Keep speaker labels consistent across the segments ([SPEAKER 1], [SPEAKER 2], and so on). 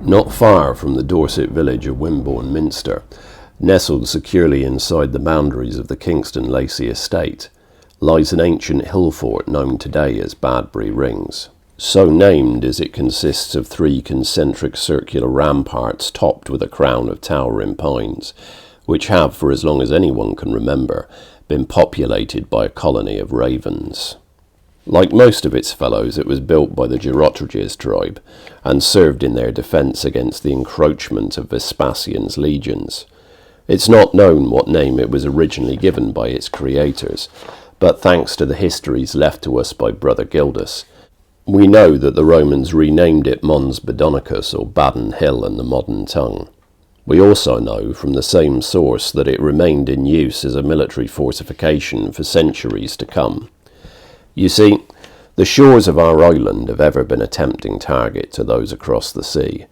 [SPEAKER 1] Not far from the Dorset village of Wimborne Minster, nestled securely inside the boundaries of the Kingston Lacey estate, lies an ancient hill fort known today as Badbury Rings. So named as it consists of 3 concentric circular ramparts topped with a crown of towering pines, which have, for as long as anyone can remember, been populated by a colony of ravens. Like most of its fellows, it was built by the Gerotrages tribe, and served in their defence against the encroachment of Vespasian's legions. It's not known what name it was originally given by its creators, but thanks to the histories left to us by Brother Gildas, we know that the Romans renamed it Mons Badonicus, or Badon Hill in the modern tongue. We also know from the same source that it remained in use as a military fortification for centuries to come. You see, the shores of our island have ever been a tempting target to those across the sea,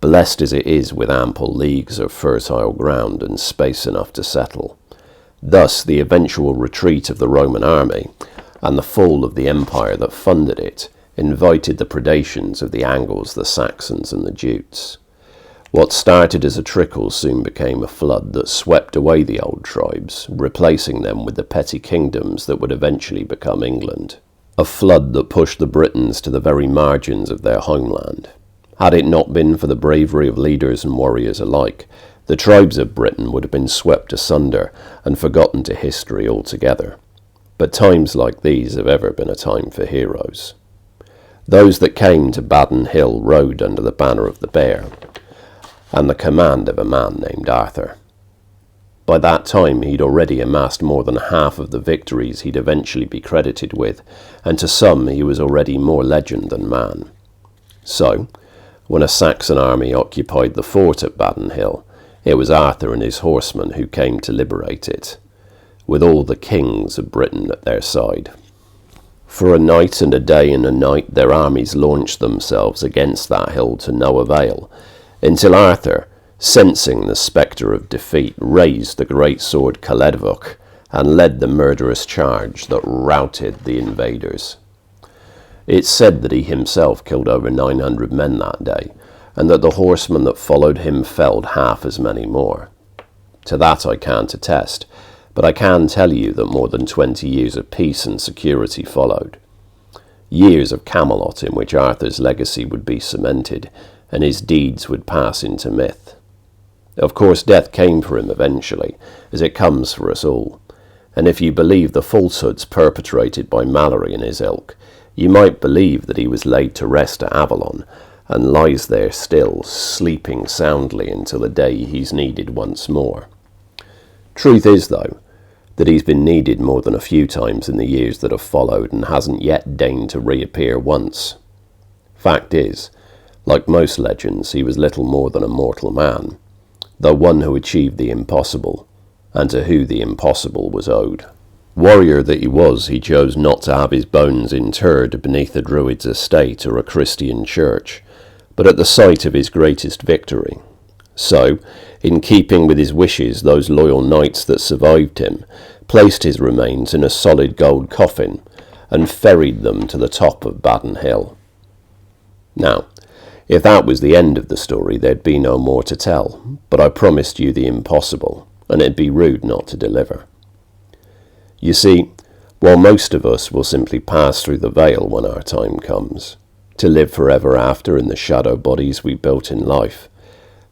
[SPEAKER 1] blessed as it is with ample leagues of fertile ground and space enough to settle. Thus, the eventual retreat of the Roman army, and the fall of the empire that funded it, invited the predations of the Angles, the Saxons, and the Jutes. What started as a trickle soon became a flood that swept away the old tribes, replacing them with the petty kingdoms that would eventually become England. A flood that pushed the Britons to the very margins of their homeland. Had it not been for the bravery of leaders and warriors alike, the tribes of Britain would have been swept asunder and forgotten to history altogether. But times like these have ever been a time for heroes. Those that came to Badon Hill rode under the banner of the Bear, and the command of a man named Arthur. By that time he'd already amassed more than half of the victories he'd eventually be credited with, and to some he was already more legend than man. So, when a Saxon army occupied the fort at Badon Hill, it was Arthur and his horsemen who came to liberate it, with all the kings of Britain at their side. For a night and a day and a night their armies launched themselves against that hill to no avail, until Arthur, sensing the spectre of defeat, raised the great sword Caledvok and led the murderous charge that routed the invaders. It's said that he himself killed over 900 men that day, and that the horsemen that followed him felled half as many more. To that I can't attest, but I can tell you that more than 20 years of peace and security followed. Years of Camelot in which Arthur's legacy would be cemented, and his deeds would pass into myth. Of course, death came for him eventually, as it comes for us all, and if you believe the falsehoods perpetrated by Mallory and his ilk, you might believe that he was laid to rest at Avalon, and lies there still, sleeping soundly until the day he's needed once more. Truth is, though, that he's been needed more than a few times in the years that have followed, and hasn't yet deigned to reappear once. Fact is, like most legends, he was little more than a mortal man, though one who achieved the impossible, and to who the impossible was owed. Warrior that he chose not to have his bones interred beneath a druid's estate or a Christian church, but at the site of his greatest victory. So, in keeping with his wishes, those loyal knights that survived him placed his remains in a solid gold coffin and ferried them to the top of Badon Hill. Now, if that was the end of the story, there'd be no more to tell, but I promised you the impossible, and it'd be rude not to deliver. You see, while most of us will simply pass through the veil when our time comes, to live forever after in the shadow bodies we built in life,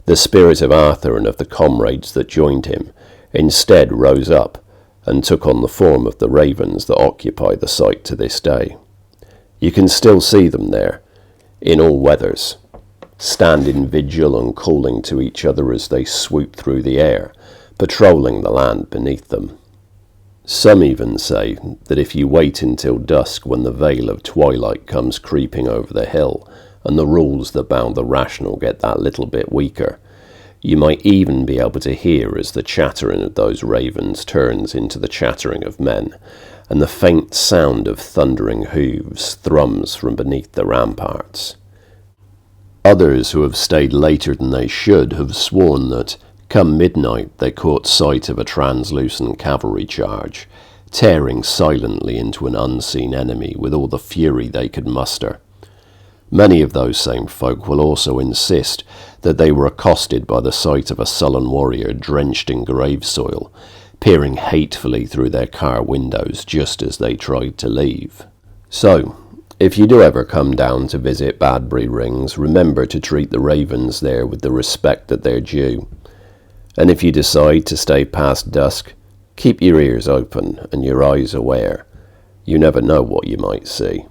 [SPEAKER 1] the spirit of Arthur and of the comrades that joined him instead rose up and took on the form of the ravens that occupy the site to this day. You can still see them there, in all weathers, standing vigil and calling to each other as they swoop through the air, patrolling the land beneath them. Some even say that if you wait until dusk, when the veil of twilight comes creeping over the hill and the rules that bound the rational get that little bit weaker, you might even be able to hear as the chattering of those ravens turns into the chattering of men, and the faint sound of thundering hooves thrums from beneath the ramparts. Others who have stayed later than they should have sworn that, come midnight, they caught sight of a translucent cavalry charge, tearing silently into an unseen enemy with all the fury they could muster. Many of those same folk will also insist that they were accosted by the sight of a sullen warrior drenched in grave soil, peering hatefully through their car windows just as they tried to leave. So, if you do ever come down to visit Badbury Rings, remember to treat the ravens there with the respect that they're due. And if you decide to stay past dusk, keep your ears open and your eyes aware. You never know what you might see.